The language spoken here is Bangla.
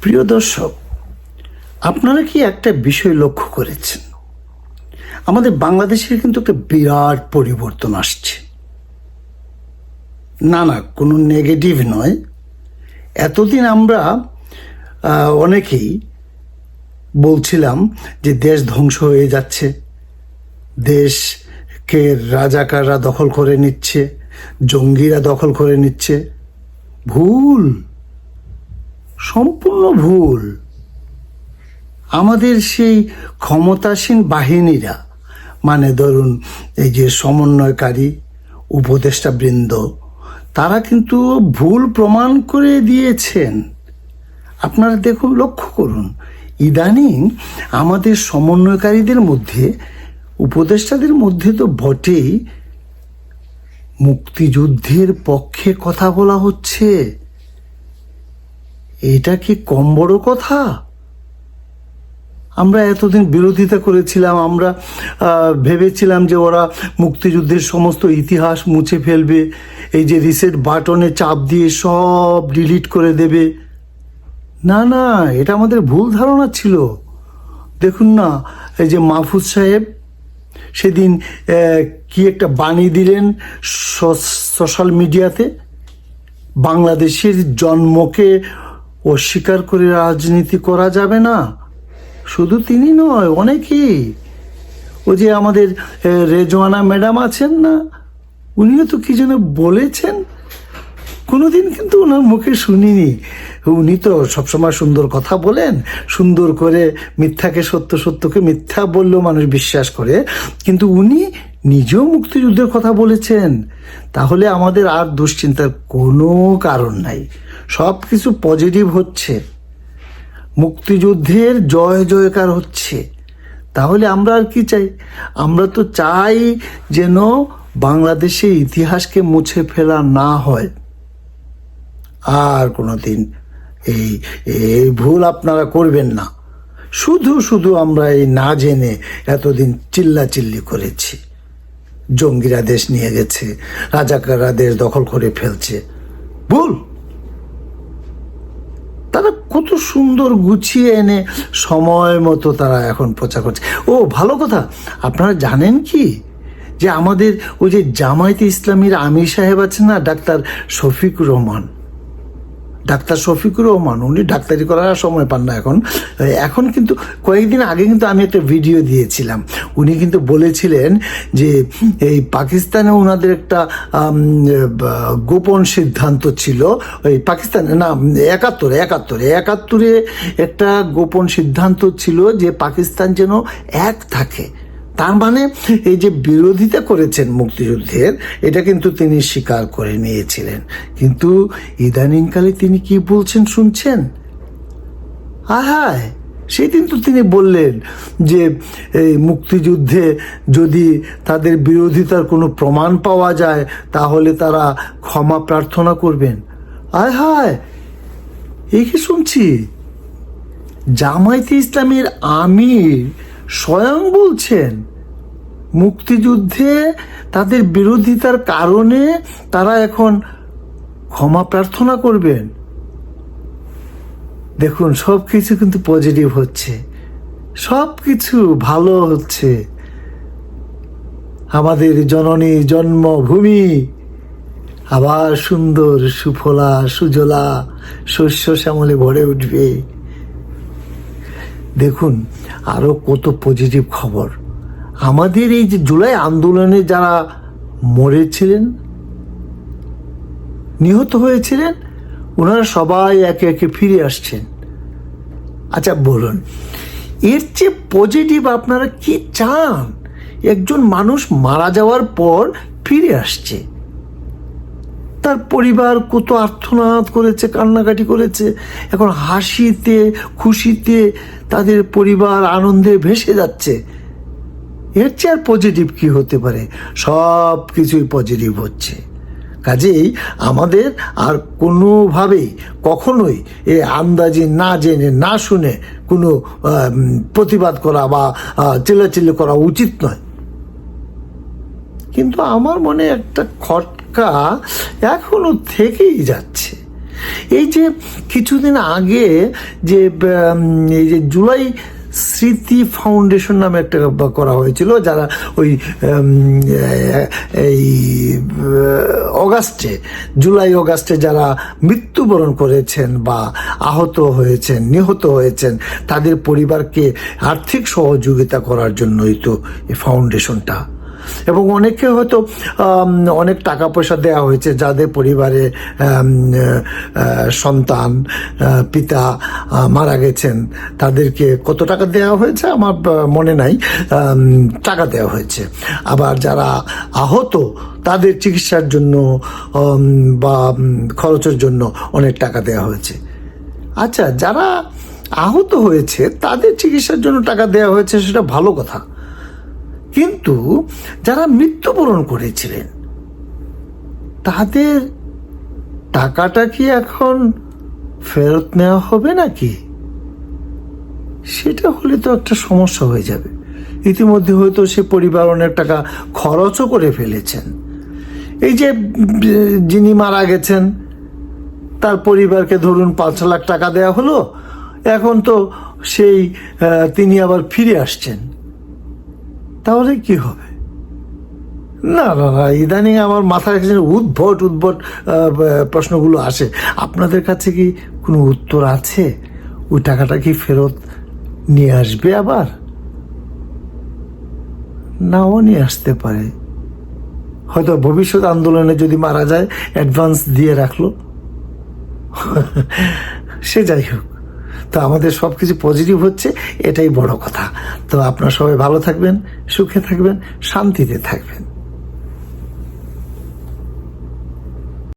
প্রিয় দর্শক, আপনারা কি একটা বিষয় লক্ষ্য করেছেন? আমাদের বাংলাদেশের কিন্তু একটা বিরাট পরিবর্তন আসছে। না, কোনো নেগেটিভ নয়। এতদিন আমরা অনেকেই বলছিলাম যে দেশ ধ্বংস হয়ে যাচ্ছে, দেশকে রাজাকাররা দখল করে নিচ্ছে, জঙ্গিরা দখল করে নিচ্ছে। ভুল, সম্পূর্ণ ভুল। আমাদের সেই ক্ষমতাসীন বাহিনীরা, মানে ধরুন এই যে সমন্বয়কারী উপদেষ্টা বৃন্দ, তারা কিন্তু ভুল প্রমাণ করে দিয়েছেন। আপনারা দেখুন, লক্ষ্য করুন, ইদানিং আমাদের সমন্বয়কারীদের মধ্যে, উপদেষ্টাদের মধ্যে তো বটেই, মুক্তিযুদ্ধের পক্ষে কথা বলা হচ্ছে। এটা কি কম বড় কথা? আমরা এতদিন বিরোধিতা করেছিলাম, আমরা ভেবেছিলাম যে ওরা মুক্তিযুদ্ধের সমস্ত ইতিহাস মুছে ফেলবে, এই যে রিসেট বাটনে চাপ দিয়ে সব ডিলিট করে দেবে। না, এটা আমাদের ভুল ধারণা ছিল। দেখুন না, এই যে মাহফুজ সাহেব সেদিন কি একটা বাণী দিলেন সোশ্যাল মিডিয়াতে, বাংলাদেশের জন্মকে অস্বীকার করে রাজনীতি করা যাবে না। শুধু তিনি নয়, অনেকেই। ও যে আমাদের রেজওয়ানা ম্যাডাম আছেন না, উনিও তো কি যেন বলেছেন, কোনোদিন কিন্তু ওনার মুখে শুনিনি। উনি তো সবসময় সুন্দর কথা বলেন, সুন্দর করে মিথ্যাকে সত্য, সত্যকে মিথ্যা বললেও মানুষ বিশ্বাস করে, কিন্তু উনি নিজেও মুক্তিযুদ্ধের কথা বলেছেন। তাহলে আমাদের আর দুশ্চিন্তার কোনো কারণ নাই, সব কিছু পজিটিভ হচ্ছে, মুক্তিযুদ্ধের জয় জয়কার হচ্ছে। তাহলে আমরা আর কি চাই? আমরা তো চাই যেন বাংলাদেশের ইতিহাসকে মুছে ফেলা না হয়। আর কোনোদিন এই ভুল আপনারা করবেন না। শুধু আমরা এই না জেনে এতদিন চিল্লাচিল্লি করেছি, জঙ্গিরা দেশ নিয়ে গেছে, রাজাকাররা দেশ দখল করে ফেলছে। ভুল। তারা কত সুন্দর গুছিয়ে এনে সময় মতো তারা এখন প্রচার করছে। ও ভালো কথা, আপনারা জানেন কি যে আমাদের ওই যে জামায়াতে ইসলামীর আমির সাহেব আছেন না, ডাক্তার শফিকুর রহমান, উনি ডাক্তারি করার সময় পান না এখন কিন্তু কয়েকদিন আগে কিন্তু আমি একটা ভিডিও দিয়েছিলাম। উনি কিন্তু বলেছিলেন যে এই পাকিস্তানে ওনাদের একটা গোপন সিদ্ধান্ত ছিল, ওই পাকিস্তানে না, একাত্তরে একটা গোপন সিদ্ধান্ত ছিল যে পাকিস্তান যেন এক থাকে। তার মানে এই যে বিরোধিতা করেছেন মুক্তিযুদ্ধের, এটা কিন্তু তিনি স্বীকার করে নিয়েছিলেন। কিন্তু ইদানিংকালে তিনি কি বলছেন শুনছেন? সেদিন তো তিনি বললেন যে এই মুক্তিযুদ্ধে যদি তাদের বিরোধিতার কোনো প্রমাণ পাওয়া যায় তাহলে তারা ক্ষমা প্রার্থনা করবেন। এই কি শুনছি? জামায়াতে ইসলামীর আমির স্বয়ং বলছেন মুক্তিযুদ্ধে তাদের বিরোধিতার কারণে তারা এখন ক্ষমা প্রার্থনা করবেন। দেখুন, সব কিছু কিন্তু পজিটিভ হচ্ছে, সব কিছু ভালো হচ্ছে। আমাদের জননী জন্মভূমি আবার সুন্দর সুফলা সুজলা শস্য শ্যামলে ভরে উঠবে। দেখুন, আরো কত পজিটিভ খবর। আমাদের এই যে জুলাই আন্দোলনে যারা মরেছিলেন, নিহত হয়েছিলেন, ওনারা সবাই একে একে ফিরে আসছেন। আচ্ছা বলুন, এর চেয়ে পজিটিভ আপনারা কি চান? একজন মানুষ মারা যাওয়ার পর ফিরে আসছে, তার পরিবার কত আর্তনাদ করেছে, কান্নাকাটি করেছে, এখন হাসিতে খুশিতে তাদের পরিবার আনন্দে ভেসে যাচ্ছে। এর চেয়ে আর পজিটিভ কি হতে পারে? সব কিছুই পজিটিভ হচ্ছে। কাজেই আমাদের আর কোনোভাবেই কখনোই এ আন্দাজি না জেনে না শুনে কোনো প্রতিবাদ করা বা চিল্লাচিল্লি করা উচিত নয়। কিন্তু আমার মনে একটা খটকা এখনো থেকেই যাচ্ছে এই যে কিছুদিন আগে যে এই যে জুলাই স্মৃতি ফাউন্ডেশন নামে একটা করা হয়েছিল, যারা ওই এই জুলাই অগাস্টে যারা মৃত্যুবরণ করেছেন বা আহত হয়েছেন, নিহত হয়েছেন, তাদের পরিবারকে আর্থিক সহযোগিতা করার জন্যই তো এই ফাউন্ডেশনটা। এবং অনেকে হয়তো অনেক টাকা পয়সা দেওয়া হয়েছে, যাদের পরিবারে সন্তান পিতা মারা গেছেন, তাদেরকে কত টাকা দেওয়া হয়েছে আমার মনে নাই, টাকা দেওয়া হয়েছে। আবার যারা আহত তাদের চিকিৎসার জন্য বা খরচের জন্য অনেক টাকা দেওয়া হয়েছে। আচ্ছা, যারা আহত হয়েছে তাদের চিকিৎসার জন্য টাকা দেওয়া হয়েছে, সেটা ভালো কথা, কিন্তু যারা মৃত্যুবরণ করেছিলেন তাদের টাকাটা কি এখন ফেরত নেওয়া হবে নাকি? সেটা হলে তো একটা সমস্যা হয়ে যাবে। ইতিমধ্যে হয়তো সে পরিবার অনেক টাকা খরচও করে ফেলেছেন। এই যে যিনি মারা গেছেন তার পরিবারকে ধরুন 5 লাখ টাকা দেওয়া হলো, এখন তো সেই তিনি আবার ফিরে আসছেন, তাহলে কি হবে? না না না, ইদানিং আমার মাথায় উদ্ভট প্রশ্নগুলো আসে। আপনাদের কাছে কি কোনো উত্তর আছে? ওই টাকাটা কি ফেরত নিয়ে আসবে আবার? নাও নিয়ে আসতে পারে, হয়তো ভবিষ্যৎ আন্দোলনে যদি মারা যায় অ্যাডভান্স দিয়ে রাখলো। সে যাই হোক, তো আমাদের সব কিছু পজিটিভ হচ্ছে, এটাই বড় কথা। তো আপনারা সবাই ভালো থাকবেন, সুখে থাকবেন, শান্তিতে থাকবেন।